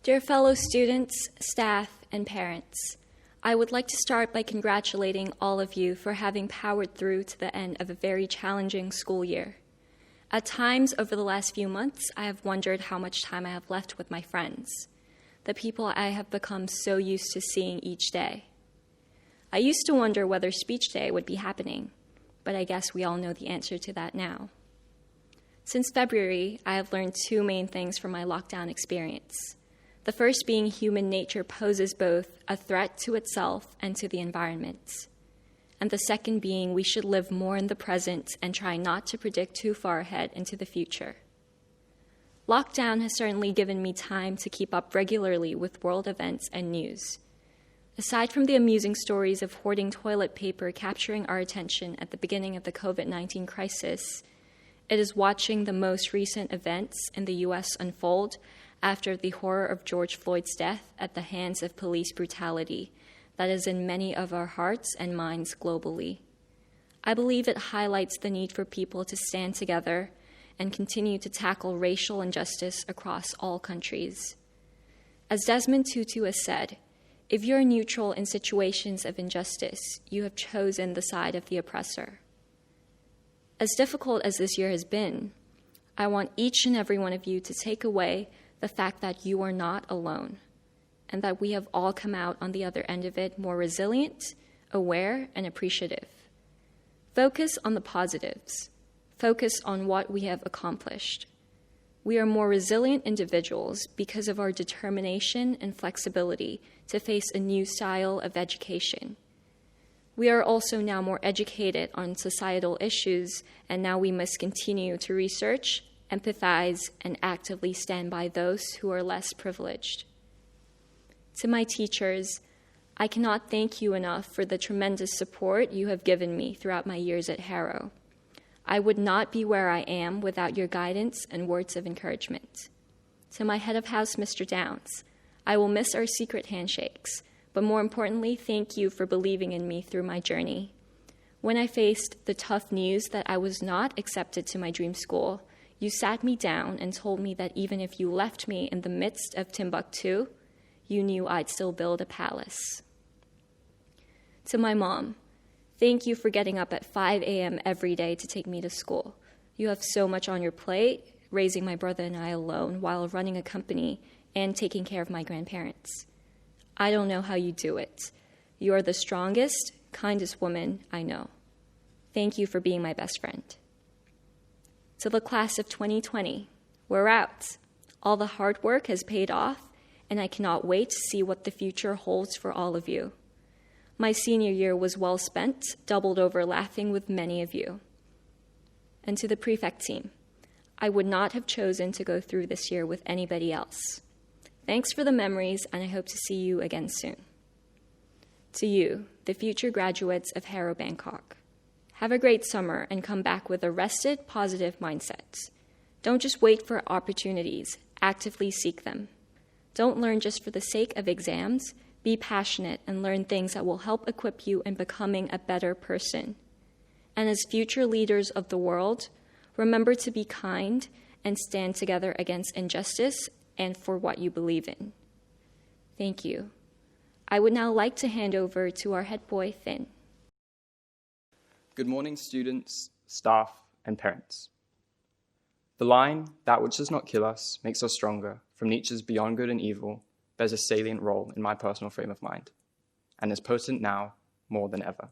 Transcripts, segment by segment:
Dear fellow students, staff, and parents, I would like to start by congratulating all of you for having powered through to the end of a very challenging school year. At times over the last few months, I have wondered how much time I have left with my friends, the people I have become so used to seeing each day. I used to wonder whether speech day would be happening, but I guess we all know the answer to that now. Since February, I have learned two main things from my lockdown experience. The first being human nature poses both a threat to itself and to the environment. And the second being we should live more in the present and try not to predict too far ahead into the future. Lockdown has certainly given me time to keep up regularly with world events and news. Aside from the amusing stories of hoarding toilet paper capturing our attention at the beginning of the COVID-19 crisis, it is watching the most recent events in the U.S. unfold after the horror of George Floyd's death at the hands of police brutality that is in many of our hearts and minds globally. I believe it highlights the need for people to stand together and continue to tackle racial injustice across all countries. As Desmond Tutu has said, if you're neutral in situations of injustice, you have chosen the side of the oppressor. As difficult as this year has been, I want each and every one of you to take away the fact that you are not alone, and that we have all come out on the other end of it more resilient, aware, and appreciative. Focus on the positives. Focus on what we have accomplished. We are more resilient individuals because of our determination and flexibility to face a new style of education. We are also now more educated on societal issues, and now we must continue to research, empathize, and actively stand by those who are less privileged. To my teachers, I cannot thank you enough for the tremendous support you have given me throughout my years at Harrow. I would not be where I am without your guidance and words of encouragement. To my head of house, Mr. Downs, I will miss our secret handshakes, but more importantly, thank you for believing in me through my journey. When I faced the tough news that I was not accepted to my dream school, you sat me down and told me that even if you left me in the midst of Timbuktu, you knew I'd still build a palace. To my mom, thank you for getting up at 5 a.m. every day to take me to school. You have so much on your plate, raising my brother and I alone while running a company and taking care of my grandparents. I don't know how you do it. You are the strongest, kindest woman I know. Thank you for being my best friend. To the class of 2020, we're out. All the hard work has paid off, and I cannot wait to see what the future holds for all of you. My senior year was well spent, doubled over laughing with many of you. And to the prefect team, I would not have chosen to go through this year with anybody else. Thanks for the memories, and I hope to see you again soon. To you, the future graduates of Harrow Bangkok, have a great summer and come back with a rested, positive mindset. Don't just wait for opportunities, actively seek them. Don't learn just for the sake of exams. Be passionate and learn things that will help equip you in becoming a better person. And as future leaders of the world, remember to be kind and stand together against injustice and for what you believe in. Thank you. I would now like to hand over to our head boy, Finn. Good morning, students, staff, and parents. The line, "That which does not kill us makes us stronger," from Nietzsche's Beyond Good and Evil, bears a salient role in my personal frame of mind, and is potent now more than ever.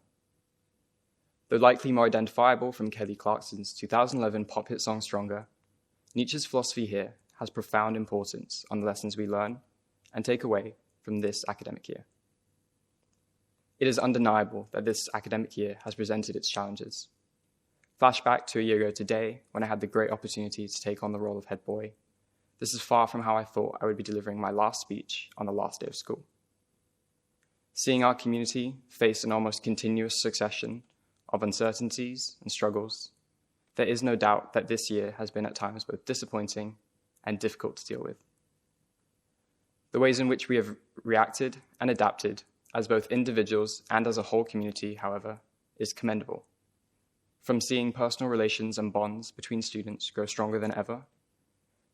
Though likely more identifiable from Kelly Clarkson's 2011 pop hit song Stronger, Nietzsche's philosophy here has profound importance on the lessons we learn and take away from this academic year. It is undeniable that this academic year has presented its challenges. Flashback to a year ago today, when I had the great opportunity to take on the role of head boy. This is far from how I thought I would be delivering my last speech on the last day of school. Seeing our community face an almost continuous succession of uncertainties and struggles, there is no doubt that this year has been at times both disappointing and difficult to deal with. The ways in which we have reacted and adapted as both individuals and as a whole community, however, is commendable. From seeing personal relations and bonds between students grow stronger than ever,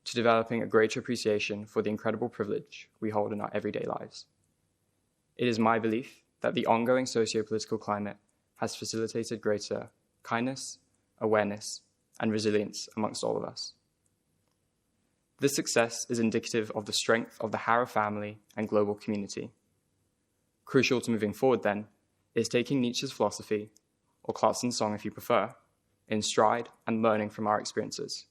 to developing a greater appreciation for the incredible privilege we hold in our everyday lives. It is my belief that the ongoing socio-political climate has facilitated greater kindness, awareness, and resilience amongst all of us. This success is indicative of the strength of the Harrow family and global community. Crucial to moving forward, then, is taking Nietzsche's philosophy, or Clarkson's song if you prefer, in stride and learning from our experiences.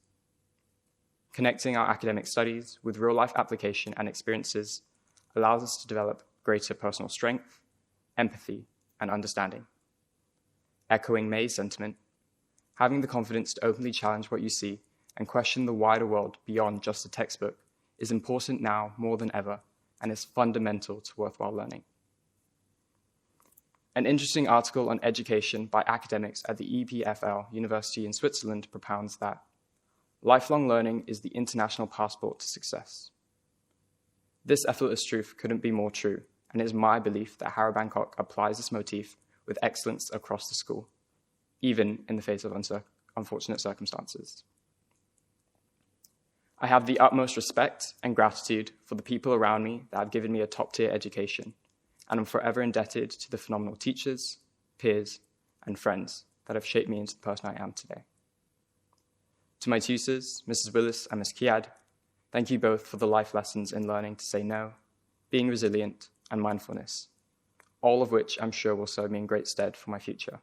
Connecting our academic studies with real-life application and experiences allows us to develop greater personal strength, empathy, and understanding. Echoing May's sentiment, having the confidence to openly challenge what you see and question the wider world beyond just the textbook is important now more than ever and is fundamental to worthwhile learning. An interesting article on education by academics at the EPFL University in Switzerland propounds that lifelong learning is the international passport to success. This effortless truth couldn't be more true, and it is my belief that Harrow Bangkok applies this motif with excellence across the school, even in the face of unfortunate circumstances. I have the utmost respect and gratitude for the people around me that have given me a top-tier education, and I'm forever indebted to the phenomenal teachers, peers, and friends that have shaped me into the person I am today. To my tutors, Mrs. Willis and Ms. Kiad, thank you both for the life lessons in learning to say no, being resilient, and mindfulness, all of which I'm sure will serve me in great stead for my future.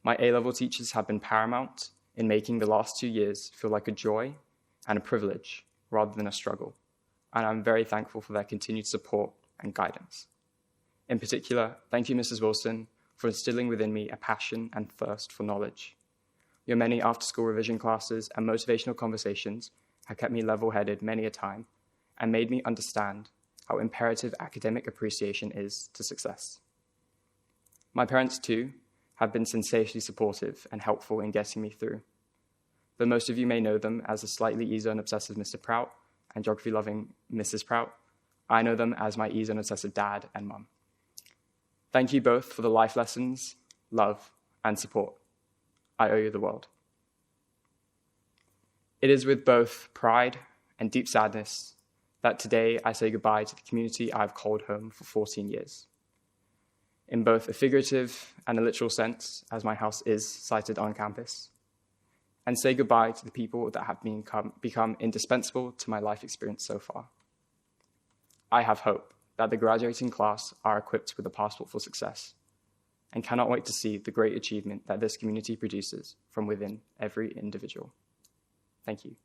My A-level teachers have been paramount in making the last 2 years feel like a joy and a privilege rather than a struggle, and I'm very thankful for their continued support and guidance. In particular, thank you, Mrs. Wilson, for instilling within me a passion and thirst for knowledge. Your many after-school revision classes and motivational conversations have kept me level-headed many a time and made me understand how imperative academic appreciation is to success. My parents, too, have been sensationally supportive and helpful in getting me through. Though most of you may know them as the slightly E-zone obsessive Mr. Prout and geography-loving Mrs. Prout, I know them as my E-zone obsessive dad and mum. Thank you both for the life lessons, love, and support. I owe you the world. It is with both pride and deep sadness that today I say goodbye to the community I've called home for 14 years. In both a figurative and a literal sense, as my house is sited on campus, and say goodbye to the people that have become indispensable to my life experience so far. I have hope that the graduating class are equipped with a passport for success and cannot wait to see the great achievement that this community produces from within every individual. Thank you.